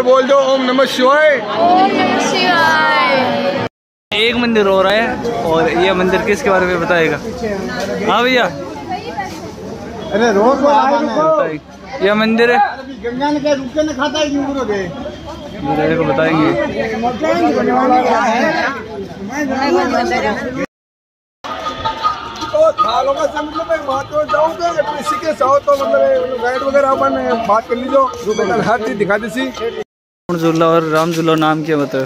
में बोल दो ओम नमः शिवाय। ओम नमः शिवाय। एक मंदिर हो रहा है और ये मंदिर किसके बारे में बताएगा? हाँ भैया, अरे रोज यह मंदिर है, गंगा ने रुके न खाता मेरे को बताएंगे। थालों का से मतलब एक बात तो जाऊंगा किसी के साथ तो मतलब गाइड वगैरह अपन बात कर लीजिए, हर चीज दिखा दी। झूला और राम झूला नाम क्या बताओ?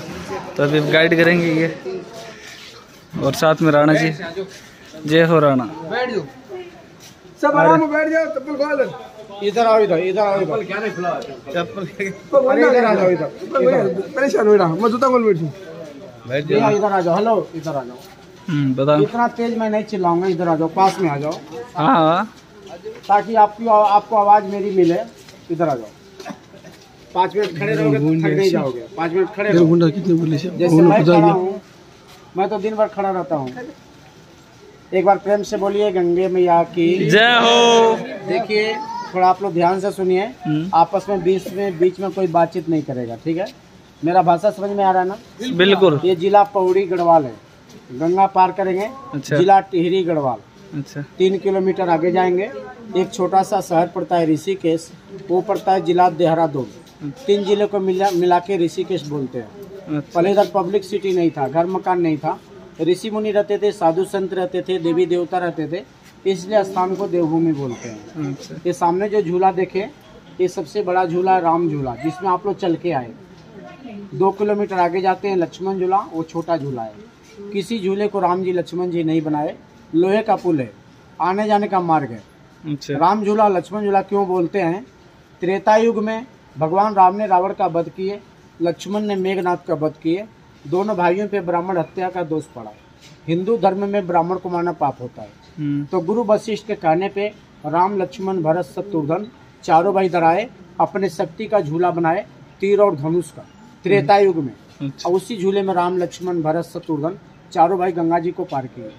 तो अभी गाइड करेंगे ये, और साथ में राणा जी। जय हो राणा। बैठ जाओ सब आराम में, बैठ जाओ, चप्पल खोल। इधर आओ, इधर आओ, इधर क्या नहीं खुला चप्पल, इधर आ जाओ, इधर परेशान हो रहा मैं जूता खोल बैठ जाओ, इधर आ जाओ। हेलो, इधर आ जाओ। बताओ। इतना तेज मैं नहीं चिल्लाऊंगा, इधर आ जाओ, पास में आ जाओ। हाँ, ताकि आपको आवाज मेरी मिले। इधर आ जाओ, 5 मिनट खड़े रहोगे तो थक नहीं जाओगे। 5 मिनट खड़े रहो। जैसे मैं खड़ा हूँ, मैं तो दिन भर खड़ा रहता हूँ। एक बार प्रेम से बोलिए गंगे मैया की जय हो। देखिए थोड़ा आप लोग ध्यान से सुनिए, आपस में बीच में कोई बातचीत नहीं करेगा, ठीक है? मेरा भाषा समझ में आ रहा है ना? बिल्कुल। ये जिला पौड़ी गढ़वाल है, गंगा पार करेंगे। अच्छा। जिला टिहरी गढ़वाल। अच्छा। 3 किलोमीटर आगे जाएंगे, एक छोटा सा शहर पड़ता है ऋषिकेश, वो पड़ता है जिला देहरादून। 3 जिले को मिला के ऋषिकेश बोलते हैं। अच्छा। पहले इधर पब्लिक सिटी नहीं था, घर मकान नहीं था, ऋषि मुनि रहते थे, साधु संत रहते थे, देवी देवता रहते थे, इसलिए स्थान को देवभूमि बोलते हैं। अच्छा। ये सामने जो झूला देखे, ये सबसे बड़ा झूला है राम झूला, जिसमें आप लोग चल के आए। 2 किलोमीटर आगे जाते हैं लक्ष्मण झूला, वो छोटा झूला है। किसी झूले को राम जी लक्ष्मण जी नहीं बनाए, लोहे का पुल है, आने जाने का मार्ग है। अच्छा। राम झूला लक्ष्मण झूला क्यों बोलते हैं? त्रेता युग में भगवान राम ने रावण का वध किए, लक्ष्मण ने मेघनाथ का वध किए। दोनों भाइयों पे ब्राह्मण हत्या का दोष पड़ा। हिंदू धर्म में ब्राह्मण को मारना पाप होता है। तो गुरु वशिष्ठ के कहने पे राम लक्ष्मण भरत शत्रुघ्न चारों भाई डराए, अपने शक्ति का झूला बनाए, तीर और धनुष का, त्रेता युग में। अच्छा। और उसी झूले में राम लक्ष्मण भरत शत्रुघ्न चारों भाई गंगा जी को पार किए।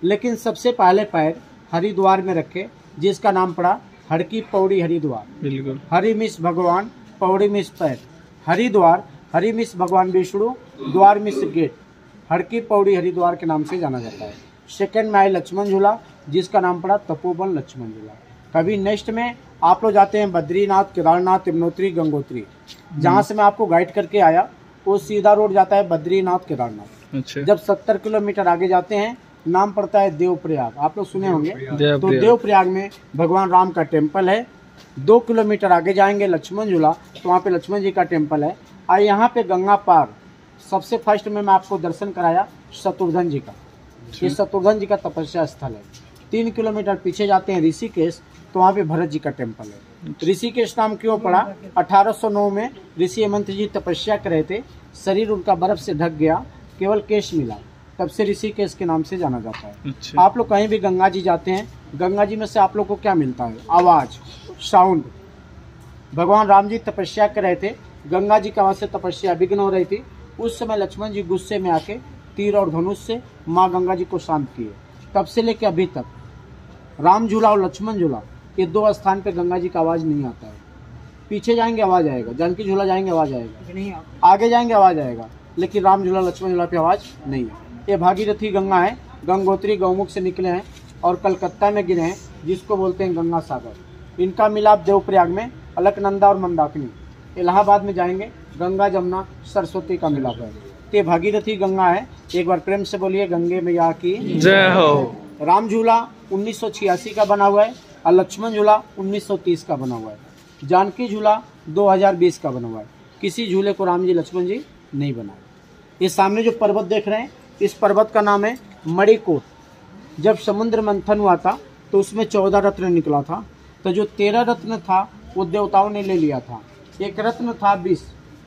लेकिन सबसे पहले पैर हरिद्वार में रखे, जिसका नाम पड़ा हड़की पौड़ी हरिद्वार। बिल्कुल। हरि मिस भगवान, पौड़ी मिस पैर। हरिद्वार, हरि मिस भगवान विष्णु, द्वार मिस गेट, हड़की पौड़ी हरिद्वार के नाम से जाना जाता है। सेकंड में आए लक्ष्मण झूला, जिसका नाम पड़ा तपोवन लक्ष्मण झूला। कभी नेक्स्ट में आप लोग जाते हैं बद्रीनाथ, केदारनाथ, यमुनोत्री, गंगोत्री। जहाँ से मैं आपको गाइड करके आया वो सीधा रोड जाता है बद्रीनाथ केदारनाथ। अच्छा। जब 70 किलोमीटर आगे जाते हैं, नाम पड़ता है देवप्रयाग, आप लोग सुने होंगे। तो देवप्रयाग में भगवान राम का टेम्पल है। 2 किलोमीटर आगे जाएंगे लक्ष्मण झूला, तो वहाँ पे लक्ष्मण जी का टेम्पल है। और यहाँ पे गंगा पार सबसे फर्स्ट में मैं आपको दर्शन कराया शत्रुघ्न जी का। ये शत्रुघ्न जी का तपस्या स्थल है। 3 किलोमीटर पीछे जाते हैं ऋषिकेश, तो वहाँ पे भरत जी का टेम्पल है। ऋषिकेश नाम क्यों पड़ा? 1809 में ऋषि हेमंत जी तपस्या कर रहे थे, शरीर उनका बर्फ से ढक गया, केवल केश मिला, तब से ऋषिकेश के नाम से जाना जाता है। अच्छा। आप लोग कहीं भी गंगा जी जाते हैं, गंगा जी में से आप लोग को क्या मिलता है? आवाज, साउंड। भगवान राम जी तपस्या कर रहे थे, गंगा जी का वहां से तपस्या विघ्न हो रही थी। उस समय लक्ष्मण जी गुस्से में आके तीर और धनुष से माँ गंगा जी को शांत किए। तब से लेके अभी तक राम झूला और लक्ष्मण झूला, ये 2 स्थान पे गंगा जी का आवाज नहीं आता है। पीछे जाएंगे आवाज आएगा, जानकी झूला जाएंगे आवाज आएगा, आगे जाएंगे आवाज आएगा, लेकिन राम झूला लक्ष्मण झूला पे आवाज नहीं है। ये भागीरथी गंगा है, गंगोत्री गौमुख से निकले हैं और कलकत्ता में गिरे हैं, जिसको बोलते हैं गंगा सागर। इनका मिलाप देवप्रयाग में अलकनंदा और मंदाकिनी। इलाहाबाद में जाएंगे, गंगा जमुना सरस्वती का मिलाप है। ये भागीरथी गंगा है। एक बार प्रेम से बोलिए गंगे मैया की जय हो। राम झूला 1986 का बना हुआ है और लक्ष्मण झूला 1930 का बना हुआ है। जानकी झूला 2020 का बना हुआ है। किसी झूले को राम जी लक्ष्मण जी नहीं बनाए। ये सामने जो पर्वत देख रहे हैं, इस पर्वत का नाम है मणिकोट। जब समुद्र मंथन हुआ था तो उसमें 14 रत्न निकला था, तो जो 13 रत्न था वो देवताओं ने ले लिया था। एक रत्न था विष,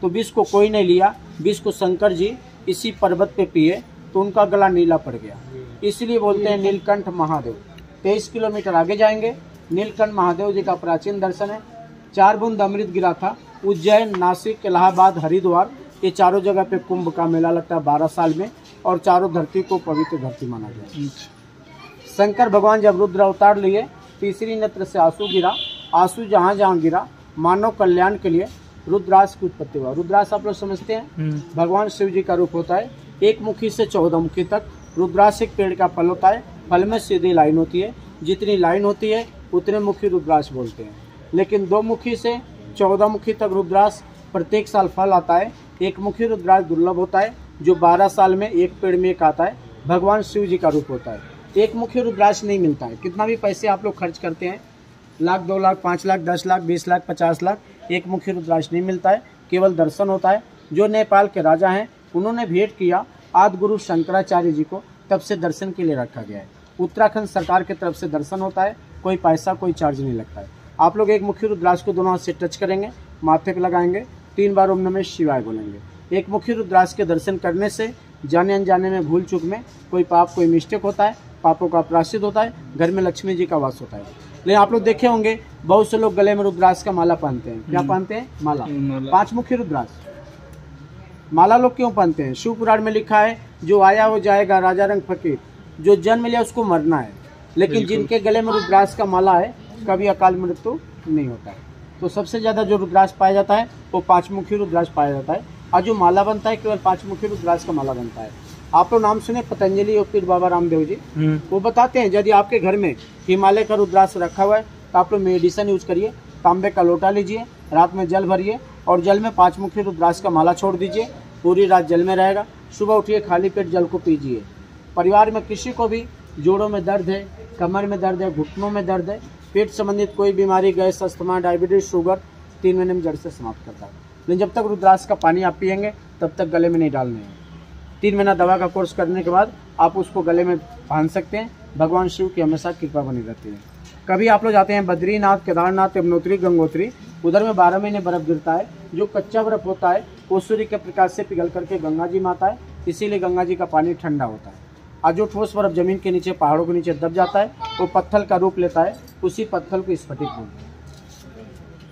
तो विष को कोई नहीं लिया। विष को शंकर जी इसी पर्वत पे पिए, तो उनका गला नीला पड़ गया, इसलिए बोलते हैं नीलकंठ महादेव। 23 किलोमीटर आगे जाएंगे, नीलकंठ महादेव जी का प्राचीन दर्शन है। 4 बूंद अमृत गिरा था। उज्जैन, नासिक, इलाहाबाद, हरिद्वार, ये चारों जगह पे कुंभ का मेला लगता है 12 साल में, और चारों धरती को पवित्र धरती माना गया। शंकर भगवान जब रुद्र अवतार लिए, तीसरी नेत्र से आंसू गिरा। आंसू जहाँ जहाँ गिरा मानव कल्याण के लिए रुद्राक्ष की उत्पत्ति हुआ। रुद्राक्ष आप लोग समझते हैं, भगवान शिव जी का रूप होता है। एक मुखी से 14 मुखी तक। रुद्राक्ष एक पेड़ का फल होता है। फल में सीधी लाइन होती है, जितनी लाइन होती है उतने मुखी रुद्राक्ष बोलते हैं। लेकिन 2 मुखी से 14 मुखी तक रुद्राक्ष प्रत्येक साल फल आता है। एक मुखी रुद्राक्ष दुर्लभ होता है, जो 12 साल में एक पेड़ में एक आता है। भगवान शिव जी का रूप होता है। एक मुखी रुद्राक्ष नहीं मिलता है। कितना भी पैसे आप लोग खर्च करते हैं, लाख, 2 लाख, 5 लाख, 10 लाख, 20 लाख, 50 लाख, एक मुखी रुद्राक्ष नहीं मिलता है। केवल दर्शन होता है। जो नेपाल के राजा हैं उन्होंने भेंट किया आदि गुरु शंकराचार्य जी को, तब से दर्शन के लिए रखा गया है। उत्तराखंड सरकार की तरफ से दर्शन होता है, कोई पैसा कोई चार्ज नहीं लगता है। आप लोग एक मुखी रुद्राक्ष को दोनों हाथ से टच करेंगे, माथे पे लगाएंगे, 3 बार ओम नमः शिवाय बोलेंगे। एक मुखी रुद्राक्ष के दर्शन करने से जाने अनजाने में, भूल चूक में कोई पाप, कोई मिस्टेक होता है, पापों का प्रायश्चित होता है, घर में लक्ष्मी जी का वास होता है। लेकिन आप लोग देखे होंगे बहुत से लोग गले में रुद्राक्ष का माला पहनते हैं। क्या पहनते हैं? माला। 5 मुखी रुद्राक्ष माला लोग क्यों पहनते हैं? शिव पुराण में लिखा है, जो आया वो जाएगा, राजा रंग फकीर, जो जन्म लिया उसको मरना है। लेकिन जिनके गले में रुद्राक्ष का माला है, कभी अकाल मृत्यु नहीं होता है। तो सबसे ज़्यादा जो रुद्राक्ष पाया जाता है वो 5 मुखी रुद्राक्ष पाया जाता है। और जो माला बनता है केवल 5 मुखी रुद्राक्ष का माला बनता है। आप लोग नाम सुने पतंजलि और पीर बाबा रामदेव जी, वो बताते हैं यदि आपके घर में हिमालय का रुद्राक्ष रखा हुआ है तो आप लोग मेडिसिन यूज करिए। तांबे का लोटा लीजिए, रात में जल भरिए और जल में 5 मुखी रुद्राक्ष का माला छोड़ दीजिए। पूरी रात जल में रहेगा। सुबह उठिए, खाली पेट जल को पीजिए। परिवार में किसी को भी जोड़ों में दर्द है, कमर में दर्द है, घुटनों में दर्द है, पेट संबंधित कोई बीमारी, गैस, अस्थमा, डायबिटीज, शुगर, 3 महीने में जड़ से समाप्त करता है। लेकिन जब तक रुद्राक्ष का पानी आप पियेंगे तब तक गले में नहीं डालने हैं। 3 महीना दवा का कोर्स करने के बाद आप उसको गले में बांध सकते हैं। भगवान शिव की हमेशा कृपा बनी रहती है। कभी आप लोग जाते हैं बद्रीनाथ, केदारनाथ, यमुनोत्री, गंगोत्री, उधर में 12 महीने बर्फ गिरता है। जो कच्चा बर्फ होता है वो सूर्य के प्रकाश से पिघल करके गंगा जी में आता है, इसीलिए गंगा जी का पानी ठंडा होता है। और जो ठोस बर्फ जमीन के नीचे, पहाड़ों के नीचे दब जाता है, वो पत्थर का रूप लेता है। उसी पत्थर को स्फटिक बोलते हैं।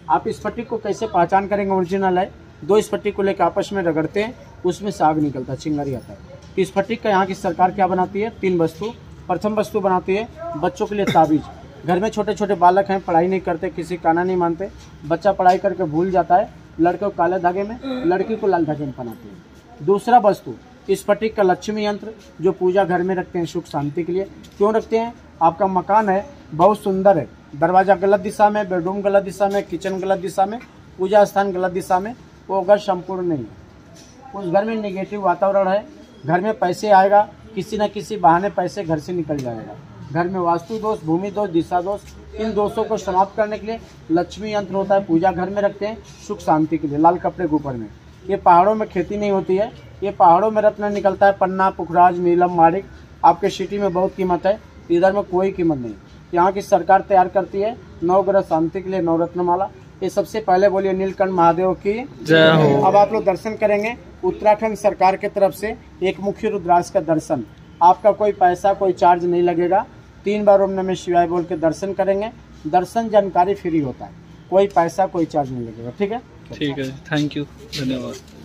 आप स्फटिक को कैसे पहचान करेंगे ओरिजिनल है? 2 स्फटिक को लेकर आपस में रगड़ते हैं, उसमें से आग निकलता है, चिंगारी आता है। तो स्फटिक का यहाँ की सरकार क्या बनाती है? 3 वस्तु। प्रथम वस्तु बनाती है बच्चों के लिए ताबीज। घर में छोटे छोटे बालक हैं, पढ़ाई नहीं करते, किसी का ना नहीं मानते, बच्चा पढ़ाई करके भूल जाता है, लड़के को काले धागे में, लड़की को लाल धागे में पहनाते हैं। दूसरा वस्तु स्फटिक का लक्ष्मी यंत्र, जो पूजा घर में रखते हैं सुख शांति के लिए। क्यों रखते हैं? आपका मकान है बहुत सुंदर है, दरवाजा गलत दिशा में, बेडरूम गलत दिशा में, किचन गलत दिशा में, पूजा स्थान गलत दिशा में, वो घर संपूर्ण नहीं है। उस घर में नेगेटिव वातावरण है। घर में पैसे आएगा, किसी न किसी बहाने पैसे घर से निकल जाएगा। घर में वास्तु दोष, भूमि दोष, दिशा दोष, इन दोषों को समाप्त करने के लिए लक्ष्मी यंत्र होता है, पूजा घर में रखते हैं सुख शांति के लिए। लाल कपड़े के ऊपर में। ये पहाड़ों में खेती नहीं होती है, ये पहाड़ों में रत्न निकलता है, पन्ना, पुखराज, नीलम, माणिक। आपके सिटी में बहुत कीमत है, इधर में कोई कीमत नहीं। यहाँ की सरकार तैयार करती है 9 ग्रह शांति के लिए 9 रत्न माला। ये सबसे पहले बोलिए नीलकंठ महादेव की जय हो। अब आप लोग दर्शन करेंगे उत्तराखंड सरकार की तरफ से एक मुखी रुद्राक्ष का दर्शन। आपका कोई पैसा कोई चार्ज नहीं लगेगा। 3 बार ओम नमः शिवाय बोल के दर्शन करेंगे। दर्शन जानकारी फ्री होता है, कोई पैसा कोई चार्ज नहीं लगेगा। ठीक है, ठीक है, थैंक यू, धन्यवाद।